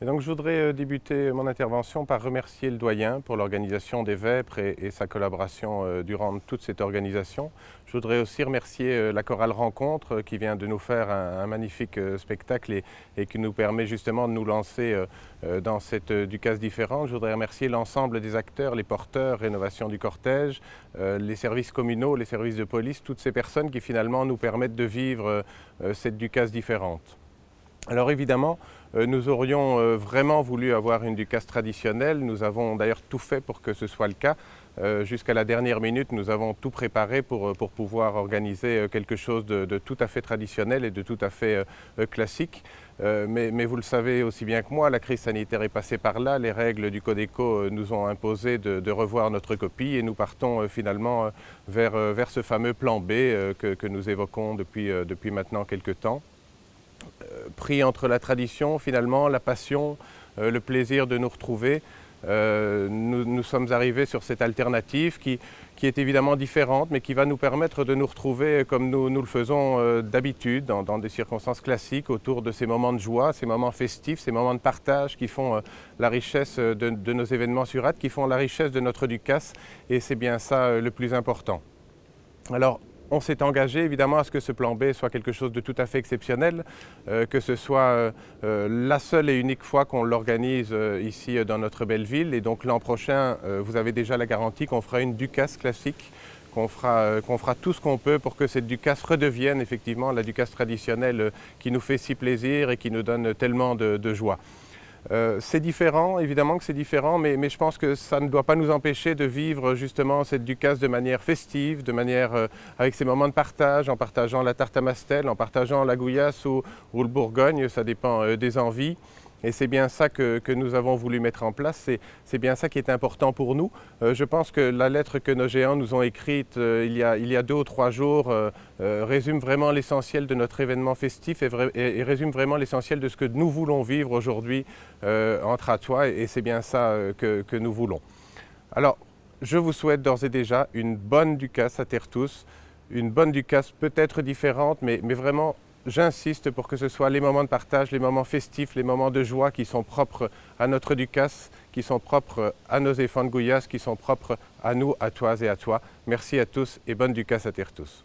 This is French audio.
Et donc, je voudrais débuter mon intervention par remercier le doyen pour l'organisation des Vêpres et sa collaboration durant toute cette organisation. Je voudrais aussi remercier la chorale Rencontre qui vient de nous faire un magnifique spectacle et qui nous permet justement de nous lancer dans cette Ducasse différente. Je voudrais remercier l'ensemble des acteurs, les porteurs, rénovation du cortège, les services communaux, les services de police, toutes ces personnes qui finalement nous permettent de vivre cette Ducasse différente. Alors évidemment, nous aurions vraiment voulu avoir une Ducasse traditionnelle. Nous avons d'ailleurs tout fait pour que ce soit le cas. Jusqu'à la dernière minute, nous avons tout préparé pour pouvoir organiser quelque chose de tout à fait traditionnel et de tout à fait classique. Mais vous le savez aussi bien que moi, la crise sanitaire est passée par là. Les règles du Codeco nous ont imposé de revoir notre copie et nous partons finalement vers ce fameux plan B que nous évoquons depuis maintenant quelques temps. Pris entre la tradition, finalement, la passion, le plaisir de nous retrouver, nous sommes arrivés sur cette alternative qui est évidemment différente, mais qui va nous permettre de nous retrouver comme nous le faisons d'habitude, dans des circonstances classiques, autour de ces moments de joie, ces moments festifs, ces moments de partage qui font la richesse de nos événements sur Ath, qui font la richesse de notre Ducasse, et c'est bien ça le plus important. Alors, on s'est engagé évidemment à ce que ce plan B soit quelque chose de tout à fait exceptionnel, que ce soit la seule et unique fois qu'on l'organise ici dans notre belle ville. Et donc l'an prochain, vous avez déjà la garantie qu'on fera une Ducasse classique, qu'on fera tout ce qu'on peut pour que cette Ducasse redevienne effectivement la Ducasse traditionnelle qui nous fait si plaisir et qui nous donne tellement de joie. C'est différent, évidemment que c'est différent, mais je pense que ça ne doit pas nous empêcher de vivre justement cette Ducasse de manière festive, de manière avec ces moments de partage, en partageant la tarte à Mastel, en partageant la gouillasse ou le Bourgogne, ça dépend des envies. Et c'est bien ça que nous avons voulu mettre en place, c'est bien ça qui est important pour nous. Je pense que la lettre que nos géants nous ont écrite il y a 2 ou 3 jours résume vraiment l'essentiel de notre événement festif et résume vraiment l'essentiel de ce que nous voulons vivre aujourd'hui entre Athois, et c'est bien ça que nous voulons. Alors, je vous souhaite d'ores et déjà une bonne Ducasse à Terre-Tous, une bonne Ducasse peut-être différente, mais vraiment j'insiste pour que ce soit les moments de partage, les moments festifs, les moments de joie qui sont propres à notre Ducasse, qui sont propres à nos éléphants de Gouillasse, qui sont propres à nous, Athoises et Athois. Merci à tous et bonne Ducasse à Terre-Tous.